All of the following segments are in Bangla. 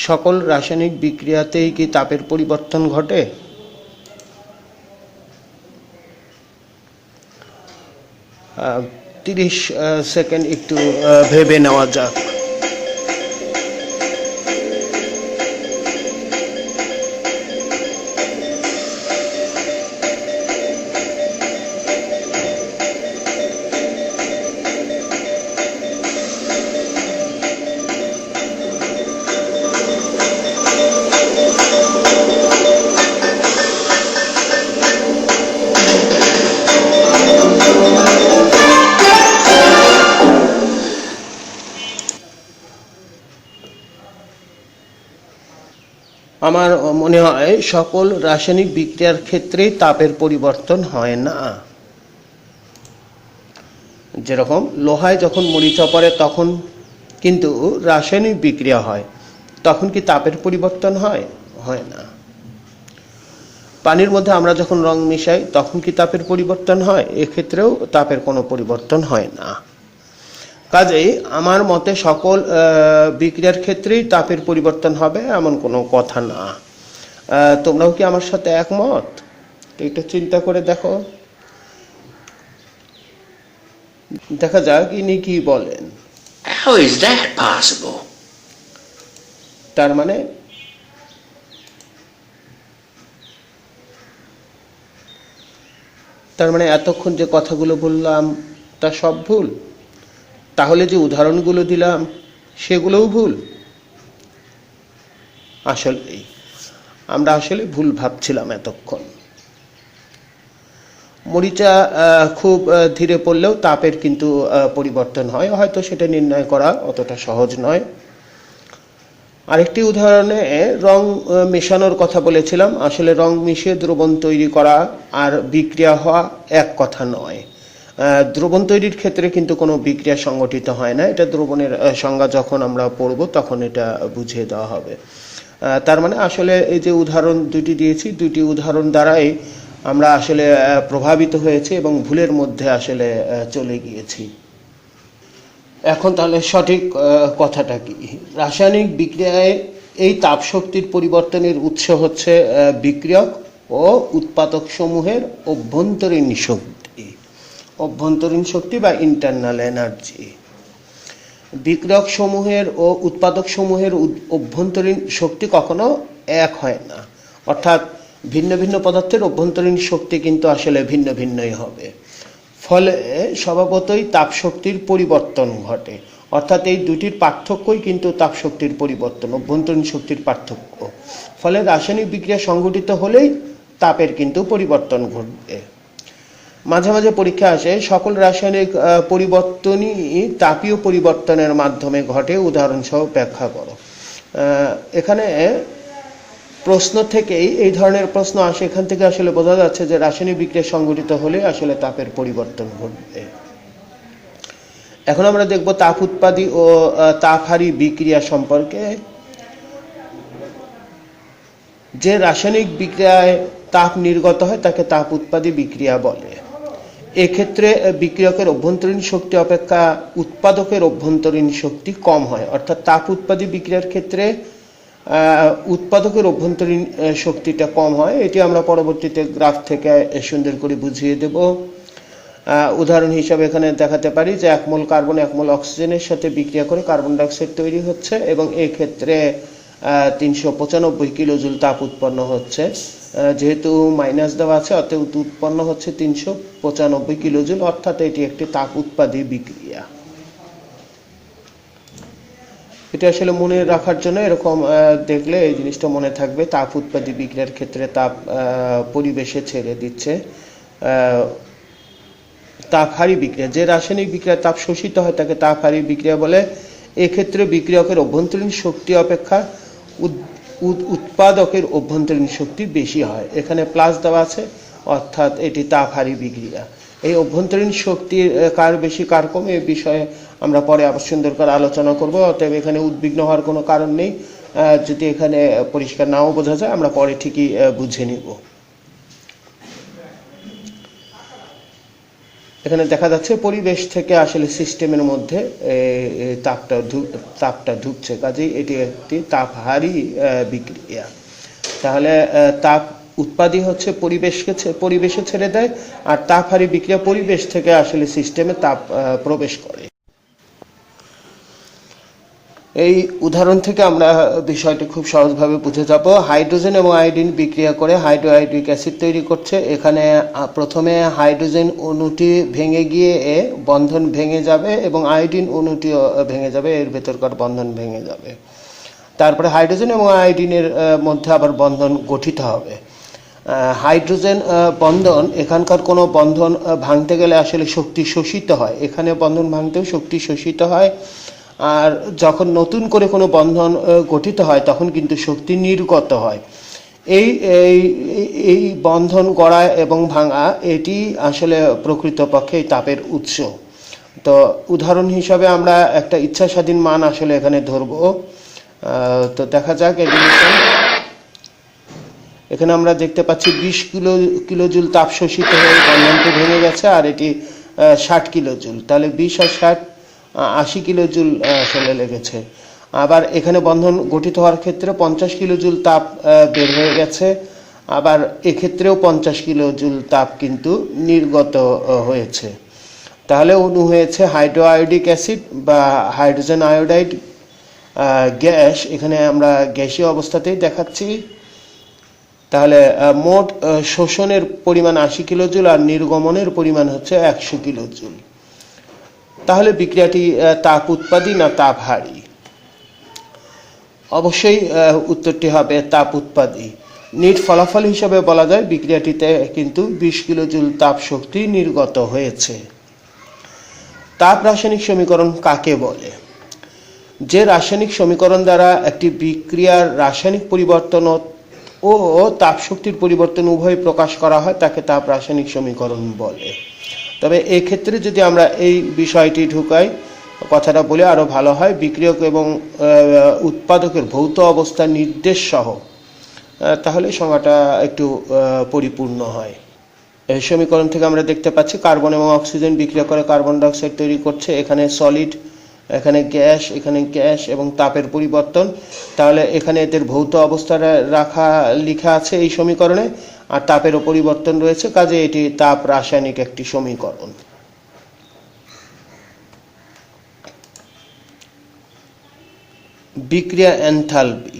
সকল রাসায়নিক বিক্রিয়াতেই কি তাপের পরিবর্তন ঘটে? 30 সেকেন্ড একটু ভেবে নেওয়া যাক। আমার মনে হয় সকল রাসায়নিক বিক্রিয়ার ক্ষেত্রেই তাপের পরিবর্তন হয় না। যেরকম লোহায় যখন মরিচা পড়ে তখন কিন্তু রাসায়নিক বিক্রিয়া হয়, তখন কি তাপের পরিবর্তন হয়? হয় না। পানির মধ্যে আমরা যখন রং মিশাই তখন কি তাপের পরিবর্তন হয়? এক্ষেত্রেও তাপের কোনো পরিবর্তন হয় না। কাজেই আমার মতে সকল বিক্রিয়ার ক্ষেত্রেই তাপের পরিবর্তন হবে এমন কোনো কথা না। তোমরাও কি আমার সাথে একমত? এটা চিন্তা করে দেখো, দেখা যাক ইনি কি বলেন। How is that possible? তার মানে এতক্ষণ যে কথাগুলো বললাম তা সব ভুল? তাহলে যে উদাহরণগুলো দিলাম সেগুলোও ভুল? আসলেই আমরা ভুল ভাবছিলাম এতক্ষণ। মরিচা খুব ধীরে পড়লেও তাপের কিন্তু পরিবর্তন হয়, হয়তো সেটা নির্ণয় করা অতটা সহজ নয়। আরেকটি উদাহরণে রং মেশানোর কথা বলেছিলাম। আসলে রং মিশিয়ে দ্রবণ তৈরি করা আর বিক্রিয়া হওয়া এক কথা নয়। দ্রবণ তৈরির ক্ষেত্রে কিন্তু কোনো বিক্রিয়া সংগঠিত হয় না। এটা দ্রবণের সংজ্ঞা যখন আমরা পড়ব তখন এটা বুঝিয়ে দেওয়া হবে। তার মানে আসলে এই যে উদাহরণ দুটি দিয়েছি, দুটি উদাহরণ দ্বারাই আমরা প্রভাবিত হয়েছি এবং ভুলের মধ্যে চলে গিয়েছি। এখন তাহলে সঠিক কথাটা কি? রাসায়নিক বিক্রিয়ায় এই তাপ শক্তির পরিবর্তনের উৎস হচ্ছে বিক্রিয়ক ও উৎপাদক সমূহের অভ্যন্তরীণ শক্তি বা ইন্টারনাল এনার্জি। বিক্রিয়ক সমূহের ও উৎপাদক সমূহের অভ্যন্তরীণ শক্তি কখনো এক হয় না। অর্থাৎ ভিন্ন ভিন্ন পদার্থের অভ্যন্তরীণ শক্তি কিন্তু ভিন্ন ভিন্নই হবে। ফলে স্বভাবতই তাপ শক্তির পরিবর্তন ঘটে। অর্থাৎ এই দুটির পার্থক্যই কিন্তু তাপ শক্তির পরিবর্তন, অভ্যন্তরীণ শক্তির পার্থক্য। ফলে রাসায়নিক বিক্রিয়া সংঘটিত হলেই তাপের কিন্তু পরিবর্তন ঘটবে। মাঝে মাঝে পরীক্ষা আসে সকল রাসায়নিক পরিবর্তনই তাপীয় পরিবর্তনের মাধ্যমে ঘটে, উদাহরণসহ ব্যাখ্যা করো। এখানে প্রশ্ন থেকেই এই ধরনের প্রশ্ন আসে, এখান থেকে বোঝা যাচ্ছে যে রাসায়নিক বিক্রিয়া সংঘটিত হলে তাপের পরিবর্তন ঘটবে। এখন আমরা দেখব তাপ উৎপাদী ও তাপহারী বিক্রিয়া সম্পর্কে। যে রাসায়নিক বিক্রিয়ায় তাপ নির্গত হয় তাকে তাপ উৎপাদী বিক্রিয়া বলে। এক্ষেত্রে বিক্রিয়কের অভ্যন্তরীণ শক্তি অপেক্ষা উৎপাদকের অভ্যন্তরীণ শক্তি কম হয়। অর্থাৎ তাপ উৎপাদী বিক্রিয়ার ক্ষেত্রে উৎপাদকের অভ্যন্তরীণ শক্তিটা কম হয়। এটি আমরা পরবর্তীতে গ্রাফ থেকে সুন্দর করে বুঝিয়ে দেব। উদাহরণ হিসাবে এখানে দেখাতে পারি যে 1 মোল কার্বন 1 মোল অক্সিজেনের সাথে বিক্রিয়া করে কার্বন ডাইঅক্সাইড তৈরি হচ্ছে এবং এই ক্ষেত্রে 395 কিলোজুল তাপ উৎপন্ন হচ্ছে। যেহেতু মাইনাস দেওয়া আছে অতএব উৎপন্ন হচ্ছে 395 কিলোজুল, অর্থাৎ এটি একটি তাপ উৎপাদী বিক্রিয়া। এটা মনে রাখার জন্য এরকম দেখলে এই জিনিসটা মনে থাকবে। তাপ উৎপাদী বিক্রিয়ার ক্ষেত্রে তাপ পরিবেশে ছেড়ে দিচ্ছে। তাপহারী বিক্রিয়া, যে রাসায়নিক বিক্রিয়া তাপ শোষিত হয় তাকে তাপহারী বিক্রিয়া বলে। এক্ষেত্রে বিক্রিয়কের অভ্যন্তরীণ শক্তি অপেক্ষা উৎপাদকের অভ্যন্তরীণ শক্তি বেশি হয়। এখানে প্লাস দেওয়া আছে, অর্থাৎ এটি তাপহারী বিক্রিয়া। এই অভ্যন্তরীণ শক্তির কার বেশি কার কম এ বিষয়ে আমরা পরে আবার সুন্দর করে আলোচনা করব। অতএব এখানে উদ্বিগ্ন হওয়ার কোনো কারণ নেই। যদি এখানে পরিষ্কার নাও বোঝা যায় আমরা পরে ঠিকই বুঝে নিব। এখানে দেখা যাচ্ছে পরিবেশ থেকে আসলে সিস্টেমের মধ্যে তাপটা ঢুকছে, কাজেই এটি একটি তাপহারী বিক্রিয়া। তাহলে তাপ উৎপাদী হচ্ছে পরিবেশে ছেড়ে দেয়, আর তাপহারী বিক্রিয়া পরিবেশ থেকে আসলে সিস্টেমে তাপ প্রবেশ করে। এই উদাহরণ থেকে আমরা বিষয়টি খুব সহজভাবে বুঝে যাব। হাইড্রোজেন এবং আয়োডিন বিক্রিয়া করে হাইড্রোআয়োডিক অ্যাসিড তৈরি করছে। এখানে প্রথমে হাইড্রোজেন অণুটি ভেঙে গিয়ে বন্ধন ভেঙে যাবে এবং আয়োডিন অণুটিও ভেঙে যাবে, এর ভেতরকার বন্ধন ভেঙে যাবে। তারপরে হাইড্রোজেন এবং আয়োডিনের মধ্যে আবার বন্ধন গঠিত হবে। হাইড্রোজেন বন্ধন, এখানকার কোনো বন্ধন ভাঙতে গেলে আসলে শক্তি শোষিত হয়, এখানে বন্ধন ভাঙতেও শক্তি শোষিত হয়। আর যখন নতুন করে কোনো বন্ধন গঠিত হয় তখন কিন্তু শক্তি নির্গত হয়। এই বন্ধন গড়া এবং ভাঙা এটি আসলে প্রকৃতপক্ষে এই তাপের উৎস। তো উদাহরণ হিসাবে আমরা একটা ইচ্ছা স্বাধীন মান আসলে এখানে ধরব। তো দেখা যাক এডিশন। এখানে আমরা দেখতে পাচ্ছি 20 কিলোজুল তাপ শোষিত হয়ে বন্ধনটি ভেঙে গেছে, আর এটি 60 কিলোজুল। তাহলে 20 আর 60 80 কিলোজুল আসলে লেগেছে। আবার এখানে বন্ধন গঠিত হওয়ার ক্ষেত্রে 50 কিলোজুল তাপ বের হয়ে গেছে, আবার এক্ষেত্রেও 50 কিলোজুল তাপ কিন্তু নির্গত হয়েছে। তাহলে অণু হয়েছে হাইড্রোআয়োডিক অ্যাসিড বা হাইড্রোজেন আয়োডাইড গ্যাস। এখানে আমরা গ্যাসীয় অবস্থাতেই দেখাচ্ছি। তাহলে মোট শোষণের পরিমাণ 80 কিলোজুল আর নির্গমনের পরিমাণ হচ্ছে 100 কিলোজুল। তাহলে বিক্রিয়াটি তাপ উৎপাদী না তাপহারী? অবশ্যই উত্তরটি হবে তাপ উৎপাদী। নিট ফলাফল হিসাবে বলা যায় বিক্রিয়াটিতে কিন্তু 20 কিলোজুল তাপ শক্তি নির্গত হয়েছে। তাপ রাসায়নিক সমীকরণ কাকে বলে? যে রাসায়নিক সমীকরণ দ্বারা একটি বিক্রিয়ার রাসায়নিক পরিবর্তন ও তাপ শক্তির পরিবর্তন উভয় প্রকাশ করা হয় তাকে তাপ রাসায়নিক সমীকরণ বলে। তবে এই ক্ষেত্রে যদি আমরা এই বিষয়টি ঢুকাই, কথাটা বলে আরো ভালো হয়। বিক্রিয়ক এবং উৎপাদকের ভৌত অবস্থা নির্দেশ সহ, তাহলে সংজ্ঞাটা একটু পরিপূর্ণ হয়। এই সমীকরণ থেকে আমরা দেখতে পাচ্ছি কার্বন এবং অক্সিজেন বিক্রিয়া করে কার্বন ডাইঅক্সাইড তৈরি করছে। এখানে সলিড, এখানে গ্যাস এবং তাপের পরিবর্তন। তাহলে এখানে এদের ভৌত অবস্থা লেখা আছে এই সমীকরণে, আর তাপেরও পরিবর্তন রয়েছে, কাজে এটি তাপ রাসায়নিক একটি সমীকরণ। বিক্রিয়া এনথালপি।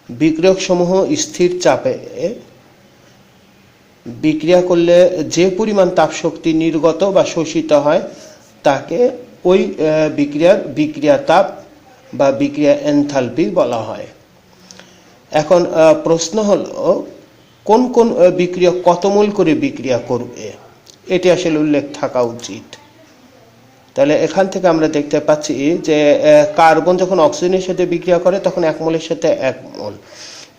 বিক্রিয়ক সমূহ স্থির চাপে বিক্রিয়া করলে যে পরিমাণ তাপ শক্তি নির্গত বা শোষিত হয় তাকে ওই বিক্রিয়া তাপ বা বিক্রিয়া এনথালপি বলা হয়। এখন প্রশ্ন হলো, কোন কোন বিক্রিয়ক কত মোল করে বিক্রিয়া করবে, এটি আসলে উল্লেখ থাকা উচিত। তাহলে এখান থেকে আমরা দেখতে পাচ্ছি যে কার্বন যখন অক্সিজেনের সাথে বিক্রিয়া করে তখন 1 মোলের সাথে 1 মোল,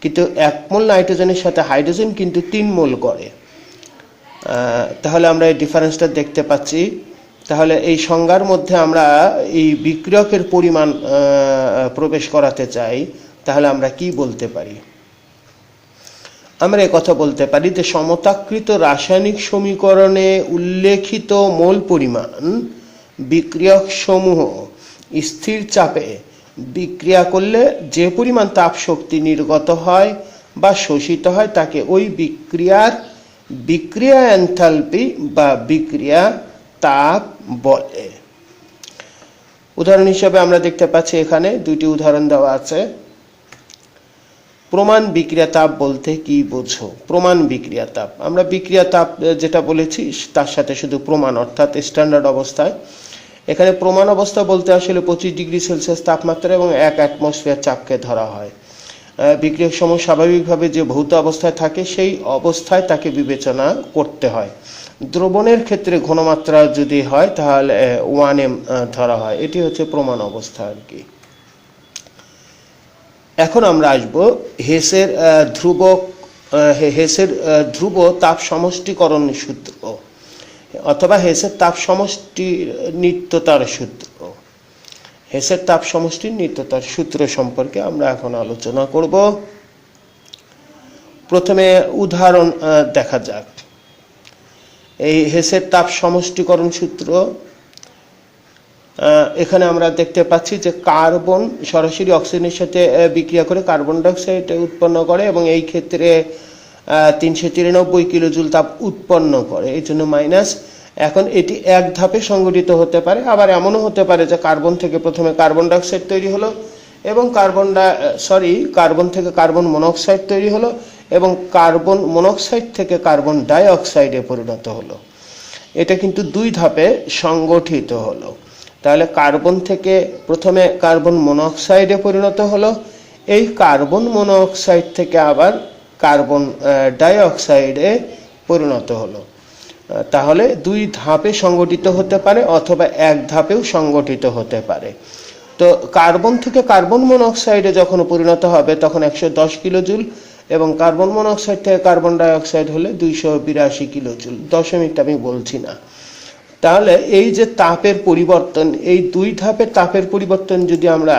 কিন্তু 1 মোল নাইট্রোজেনের সাথে হাইড্রোজেন কিন্তু 3 মোল করে। তাহলে আমরা এই ডিফারেন্সটা দেখতে পাচ্ছি। তাহলে এই সংজ্ঞার মধ্যে আমরা এই বিক্রিয়কের পরিমাণ প্রবেশ করাতে চাই, তাহলে আমরা কি বলতে পারি? আমরা কথা বলতে পারি যে সমতাকৃত রাসায়নিক সমীকরণে উল্লেখিত মোল পরিমাণ বিক্রিয়ক সমূহ স্থির চাপে বিক্রিয়া করলে যে পরিমাণ তাপ শক্তি নির্গত হয় বা শোষিত হয় তাকে ওই বিক্রিয়া এনথালপি বা বিক্রিয়া তাপ বলে। উদাহরণ হিসেবে আমরা দেখতে পাচ্ছি এখানে 2টি উদাহরণ দেওয়া আছে। প্রমাণ বিক্রিয়া তাপ বলতে কি বোঝো? প্রমাণ বিক্রিয়া তাপ, আমরা বিক্রিয়া তাপ যেটা বলেছি তার সাথে শুধু প্রমাণ অর্থাৎ স্ট্যান্ডার্ড অবস্থায়। এখানে প্রমাণ অবস্থা বলতে আসলে 25 ডিগ্রি সেলসিয়াস তাপমাত্রা এবং 1 অ্যাটমসফিয়ার চাপকে ধরা হয়। বিক্রিয়ক সমূহ স্বাভাবিকভাবে যে ভৌত অবস্থায় থাকে সেই অবস্থায় তাকে বিবেচনা করতে হয়। দ্রবণের ক্ষেত্রে ঘনমাত্রা যদি হয় তাহলে 1m ধরা হয়। এটি হচ্ছে প্রমাণ অবস্থা আর কি। এখন আমরা আসব হেসের ধ্রুব তাপ সমষ্টিকরণ সূত্র অথবা হেসের তাপ সমষ্টি নিত্যতার সূত্র। হেসের তাপ সমষ্টির নিত্যতার সূত্র সম্পর্কে আমরা এখন আলোচনা করব। প্রথমে উদাহরণ দেখা যাক। এই হেসের তাপ সমষ্টিকরণ সূত্র, এখানে আমরা দেখতে পাচ্ছি যে কার্বন সরাসরি অক্সিজেনের সাথে বিক্রিয়া করে কার্বন ডাইঅক্সাইড উৎপন্ন করে এবং এই ক্ষেত্রে 393 কিলোজুল তাপ উৎপন্ন করে, এই জন্য মাইনাস। এখন এটি এক ধাপে সংগঠিত হতে পারে, আবার এমনও হতে পারে যে কার্বন থেকে প্রথমে কার্বন ডাইঅক্সাইড তৈরি হলো এবং কার্বন থেকে কার্বন মনোক্সাইড তৈরি হলো এবং কার্বন মনোক্সাইড থেকে কার্বন ডাইঅক্সাইডে পরিণত হলো। এটা কিন্তু দুই ধাপে সংগঠিত হলো। তাহলে কার্বন থেকে প্রথমে কার্বন মনোক্সাইডে পরিণত হলো, এই কার্বন মনোক্সাইড থেকে আবার কার্বন ডাইঅক্সাইডে পরিণত হলো। তাহলে দুই ধাপে সংগঠিত হতে পারে অথবা এক ধাপেও সংগঠিত হতে পারে। তো কার্বন থেকে কার্বন মনোক্সাইডে যখন পরিণত হবে তখন 110 কিলোজুল এবং কার্বন মনোক্সাইড থেকে কার্বন ডাইঅক্সাইড হলে 282 কিলোজুল। দশমিকটা আমি বলছি না। তাহলে এই যে তাপের পরিবর্তন, এই দুই ধাপের তাপের পরিবর্তন যদি আমরা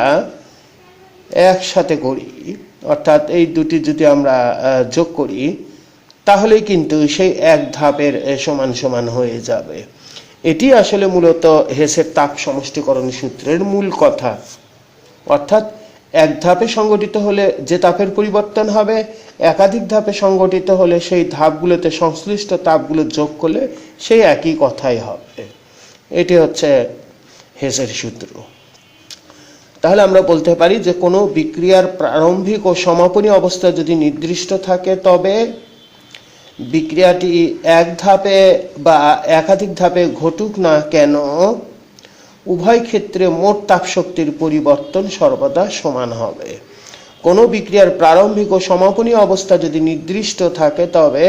একসাথে করি, অর্থাৎ এই দুটি যদি আমরা যোগ করি, তাহলেই কিন্তু সেই এক ধাপের সমান সমান হয়ে যাবে। এটি আসলে মূলত হেসের তাপ সমষ্টিকরণ সূত্রের মূল কথা। অর্থাৎ এক ধাপে সংগঠিত হলে যে তাপের পরিবর্তন হবে, একাধিক ধাপে সংগঠিত হলে সেই ধাপগুলোতে সংশ্লিষ্ট তাপগুলো যোগ করলে সেই একই কথাই হবে। এটি হচ্ছে হেসের সূত্র। তাহলে আমরা বলতে পারি যে কোনো বিক্রিয়ার প্রারম্ভিক ও সমাপনী অবস্থা যদি নির্দিষ্ট থাকে তবে বিক্রিয়াটি এক ধাপে বা একাধিক ধাপে ঘটুক না কেন, উভয় ক্ষেত্রে মোট তাপশক্তির পরিবর্তন সর্বদা সমান হবে। কোনো বিক্রিয়ার প্রারম্ভিক ও সমাপনী অবস্থা যদি নির্দিষ্ট থাকে তবে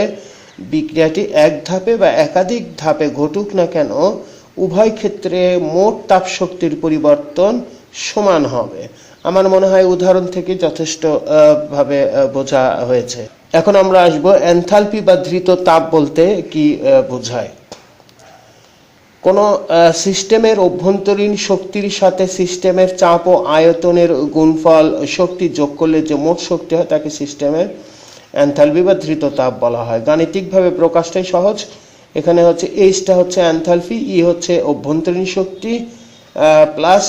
বিক্রিয়াটি এক ধাপে বা একাধিক ধাপে ঘটুক না কেন, উভয় ক্ষেত্রে মোট তাপশক্তির পরিবর্তন সমান হবে। আমার মনে হয় উদাহরণ থেকে যথেষ্ট ভাবে বোঝা হয়েছে। এখন আমরা আসব এনথালপি বা ধৃত তাপ বলতে কি বোঝায়। কোনো সিস্টেমের অভ্যন্তরীণ শক্তির সাথে সিস্টেমের চাপ ও আয়তনের গুণফল শক্তি যোগ করলে যে মোট শক্তি হয় তাকে সিস্টেমের এনথালপি বা ধৃত তাপ বলা হয়। গাণিতিকভাবে প্রকাশটাই সহজ। এখানে হচ্ছে এইচটা হচ্ছে এনথালপি, ই হচ্ছে অভ্যন্তরীণ শক্তি, প্লাস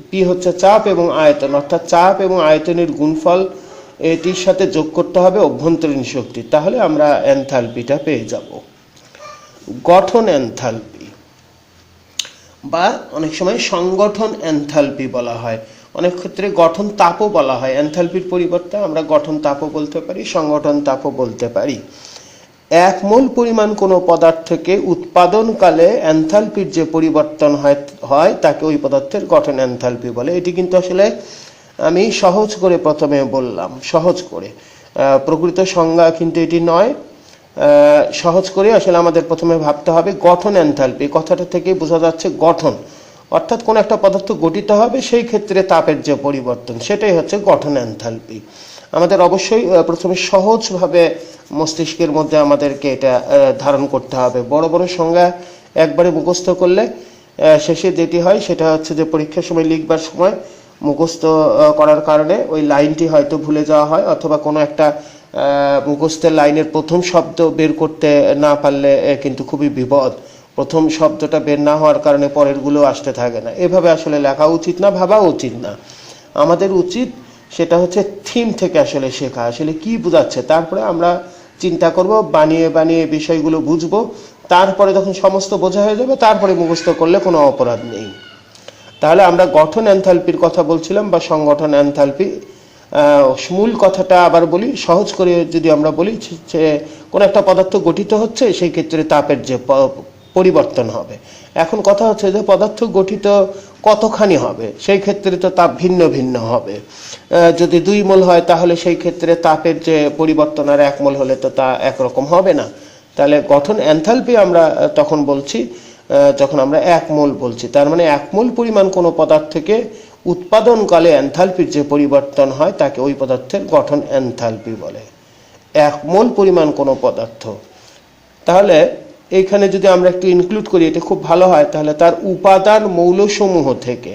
পি হচ্ছে চাপ এবং আয়তন, অর্থাৎ চাপ এবং আয়তনের গুণফল এটির সাথে যোগ করতে হবে অভ্যন্তরীণ শক্তি, তাহলে আমরা এনথালপিটা পেয়ে যাব। গঠন এনথালপি বা অনেক সময় সংগঠন এনথালপি বলা হয়, অনেক ক্ষেত্রে গঠন তাপও বলা হয়। এনথালপির পরিবর্তে আমরা গঠন তাপও বলতে পারি, সংগঠন তাপও বলতে পারি। এক মোল পরিমাণ কোনো পদার্থকে উৎপাদনকালে এনথালপির যে পরিবর্তন হয় তাকে ওই পদার্থের গঠন এনথালপি বলে। এটি কিন্তু আসলে আমি সহজ করে প্রথমে বললাম, সহজ করে, প্রকৃত সংজ্ঞা কিন্তু এটি নয়। সহজ করে আসলে আমাদের প্রথমে ভাবতে হবে গঠন এনথালপি। কথাটা থেকে বোঝা যাচ্ছে গঠন, অর্থাৎ কোন একটা পদার্থ গঠিত হবে সেই ক্ষেত্রে তাপের যে পরিবর্তন, সেটাই হচ্ছে গঠন এনথালপি। আমাদের অবশ্যই প্রথমে সহজভাবে মস্তিষ্কের মধ্যে আমাদেরকে এটা ধারণ করতে হবে। বড় বড় সংজ্ঞা একবারে মুখস্থ করলে শেষে যেটি হয় সেটা হচ্ছে যে পরীক্ষার সময় লিখবার সময় মুখস্থ করার কারণে ওই লাইনটি হয়তো ভুলে যাওয়া হয়, অথবা কোনো একটা মুখস্থের লাইনের প্রথম শব্দ বের করতে না পারলে কিন্তু খুবই বিপদ। প্রথম শব্দটা বের না হওয়ার কারণে পরেরগুলো আসতে থাকে না। এভাবে আসলে লেখা উচিত না, ভাবা উচিত না। আমাদের উচিত সেটা হচ্ছে থিম থেকে আসলে শেখা, আসলে কি বোঝাচ্ছে, তারপরে আমরা চিন্তা করব, বানিয়ে বানিয়ে বিষয়গুলো বুঝবো, তারপরে যখন সমস্ত বোঝা হয়ে যাবে তারপরে মুখস্থ করলে কোনো অপরাধ নেই। তাহলে আমরা গঠন এনথালপির কথা বলছিলাম বা সংগঠন এনথালপি। মূল কথাটা আবার বলি, সহজ করে যদি আমরা বলি যে কোনো একটা পদার্থ গঠিত হচ্ছে সেই ক্ষেত্রে তাপের যে পরিবর্তন হবে। এখন কথা হচ্ছে যে পদার্থ গঠিত কতখানি হবে, সেই ক্ষেত্রে তো তাপ ভিন্ন ভিন্ন হবে। যদি 2 মোল হয় তাহলে সেই ক্ষেত্রে তাপের যে পরিবর্তন আর 1 মোল হলে তো তা একরকম হবে না। তাহলে গঠন এনথালপি আমরা তখন বলছি যখন আমরা 1 মোল বলছি, তার মানে 1 মোল পরিমাণ কোনো পদার্থকে উৎপাদনকালে এনথালপির যে পরিবর্তন হয় তাকে ওই পদার্থের গঠন এনথালপি বলে। 1 মোল পরিমাণ কোনো পদার্থ, তাহলে এইখানে যদি আমরা একটু ইনক্লুড করি এটা খুব ভালো হয়। তাহলে তার উপাদান মৌলসমূহ থেকে,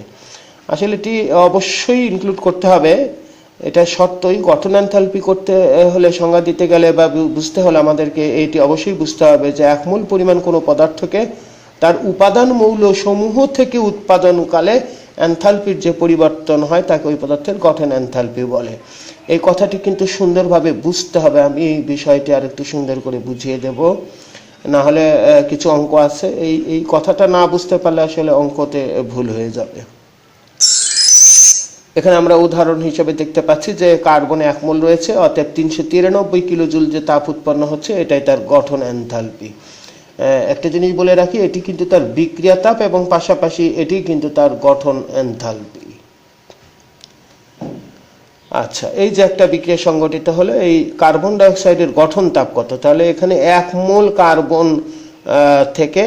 আসলে এটি অবশ্যই ইনক্লুড করতে হবে, এটা সত্যই গঠন এনথালপি করতে হলে সংজ্ঞা দিতে গেলে বা বুঝতে হলে আমাদেরকে এটি অবশ্যই বুঝতে হবে যে এক মোল পরিমাণ কোনো পদার্থকে তার উপাদান মৌল সমূহ থেকে উৎপাদনকালে এনথালপির যে পরিবর্তন হয় তাকে ওই পদার্থের গঠন এনথালপি বলে। এই কথাটি কিন্তু সুন্দরভাবে বুঝতে হবে। আমি এই বিষয়টি আর একটু সুন্দর করে বুঝিয়ে দেব, না হলে কিছু অঙ্ক আছে এই কথাটা না বুঝতে পারলে আসলে অঙ্কতে ভুল হয়ে যাবে। এখানে আমরা উদাহরণ হিসেবে দেখতে পাচ্ছি যে কার্বনে 1 মোল রয়েছে, অতএব 393 কিলোজুল যে তাপ উৎপন্ন হচ্ছে এটাই তার গঠন এনথালপি। একটা জিনিস বলে রাখি, এটি কিন্তু তার বিক্রিয়া তাপ এবং পাশাপাশি এটি কিন্তু তার গঠন এনথালপি। আচ্ছা, এই যে একটা বিক্রিয়া সংঘটিত হলো, এই কার্বন ডাই অক্সাইডের গঠন তাপ কত? তাহলে এখানে 1 মোল কার্বন থেকে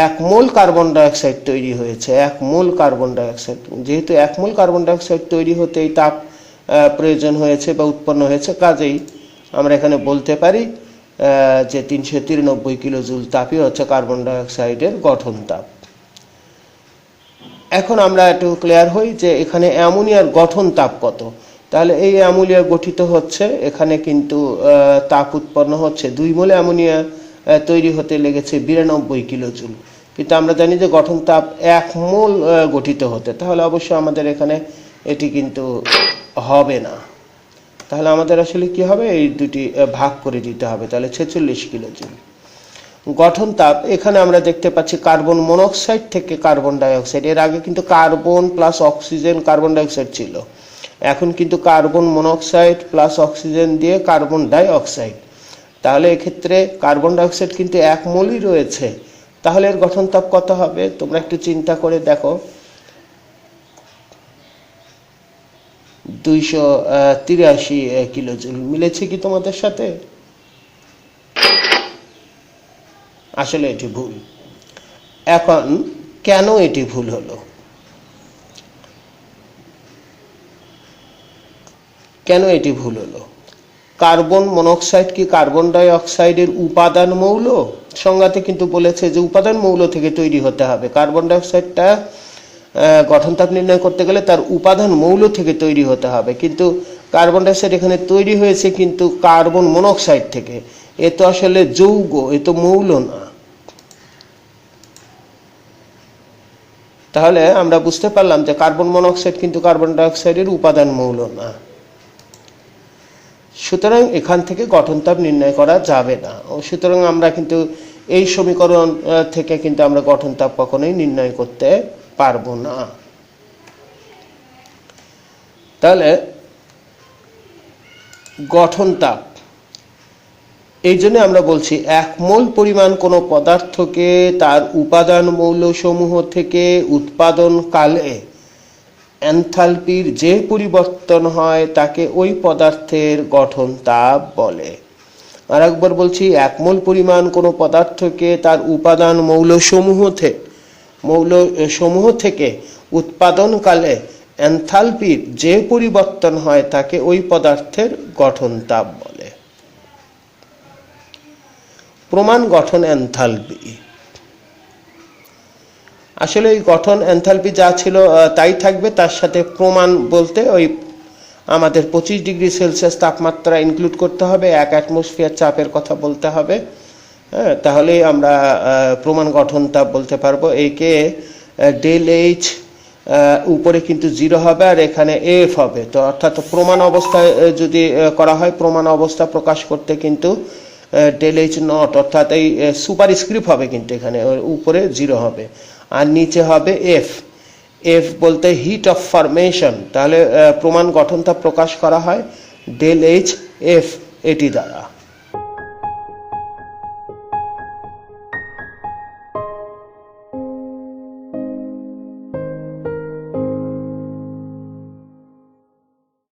1 মোল কার্বন ডাই অক্সাইড তৈরি হয়েছে। 1 মোল কার্বন ডাই অক্সাইড, যেহেতু 1 মোল কার্বন ডাই অক্সাইড তৈরি হতে এই তাপ প্রয়োজন হয়েছে বা উৎপন্ন হয়েছে, কাজেই আমরা এখানে বলতে পারি যে 393 কিলোজুল তাপই হচ্ছে কার্বন ডাই অক্সাইডের গঠন তাপ। এখন আমরা একটু ক্লিয়ার হই যে এখানে অ্যামোনিয়ার গঠন তাপ কত। তাহলে এই অ্যামোনিয়া গঠিত হচ্ছে, এখানে কিন্তু তাপ উৎপন্ন হচ্ছে 2 মোল অ্যামোনিয়া তৈরি হতে লেগেছে 92 কিলোজুল, কিন্তু আমরা জানি যে গঠন তাপ 1 মোল গঠিত হতে, তাহলে অবশ্যই আমাদের এখানে এটি কিন্তু হবে না। তাহলে আমাদের আসলে কি হবে, এই দুটি ভাগ করে দিতে হবে, তাহলে 46 কিলোজুল। গঠন তাপ এখানে আমরা দেখতে পাচ্ছি কার্বন মনোক্সাইড থেকে কার্বন ডাই অক্সাইড, এর আগে কিন্তু carbon plus oxygen carbon die oxide ছিল, এখন কিন্তু কার্বন মনোক্সাইড প্লাস অক্সিজেন দিয়ে কার্বন ডাই অক্সাইড। তাহলে এক্ষেত্রে কার্বন ডাই অক্সাইড কিন্তু 1 মোলই রয়েছে, তাহলে এর গঠন তাপ কত হবে তোমরা একটু চিন্তা করে দেখো। 283 কিলোজুল। মিলেছে কি তোমাদের সাথে? আসলে এটি ভুল। এখন কেন এটি ভুল হলো? কেন এটি ভুল হলো? কার্বন মনোক্সাইড কি কার্বন ডাই অক্সাইডের উপাদান মৌল? সংজ্ঞাতে কিন্তু বলেছে যে উপাদান মৌল থেকে তৈরি হতে হবে। কার্বন ডাই অক্সাইডটা গঠন তাপ নির্ণয় করতে গেলে তার উপাদান মৌল থেকে তৈরি হতে হবে, কিন্তু কার্বন ডাই অক্সাইড এখানে তৈরি হয়েছে কিন্তু কার্বন মনোক্সাইড থেকে। এ তো আসলে যৌগ, এ তো মৌল না। তাহলে আমরা বুঝতে পারলাম যে কার্বন মনোক্সাইড কিন্তু কার্বন ডাই অক্সাইডের উপাদান মৌল না, সুতরাং এখান থেকে গঠন তাপ নির্ণয় করা যাবে না। সুতরাং আমরা কিন্তু এই সমীকরণ থেকে কিন্তু আমরা গঠন তাপ কখনোই নির্ণয় করতে পারবো না। তাহলে গঠন তাপ, এই জন্য আমরা বলছি 1 মোল পরিমাণ কোনো পদার্থকে তার উপাদান মৌল সমূহ থেকে উৎপাদন কালে এনথালপির যে পরিবর্তন হয় তাকে ওই পদার্থের গঠন তাপ বলে। আর একবার বলছি, 1 মোল পরিমাণ কোনো পদার্থকে তার উপাদান মৌল সমূহ থেকে উৎপাদনকালে এনথালপির যে পরিবর্তন হয় তাকে ওই পদার্থের গঠন তাপ বলে। প্রমাণ গঠন এনথালপি। আসলে এই গঠন এনথালপি যা ছিল তাই থাকবে, তার সাথে প্রমাণ বলতে ওই আমাদের 25 ডিগ্রি সেলসিয়াস তাপমাত্রা ইনক্লুড করতে হবে, 1 অ্যাটমসফিয়ার চাপের কথা বলতে হবে। হ্যাঁ, তাহলে আমরা প্রমাণ গঠন তাপ বলতে পারবো। একে ডেল এইচ উপরে কিন্তু 0 হবে আর এখানে এফ হবে, তো অর্থাৎ প্রমাণ অবস্থায় যদি করা হয়, প্রমাণ অবস্থা প্রকাশ করতে কিন্তু ডেল এইচ নট অর্থাৎ এই সুপারস্ক্রিপ্ট হবে, কিন্তু এখানে উপরে 0 হবে আর নিচে হবে এফ। এফ বলতে হিট অফ ফরমেশন। তাহলে প্রমাণ গঠন তাপ প্রকাশ করা হয় ডেল এইচ এফ এটি দ্বারা।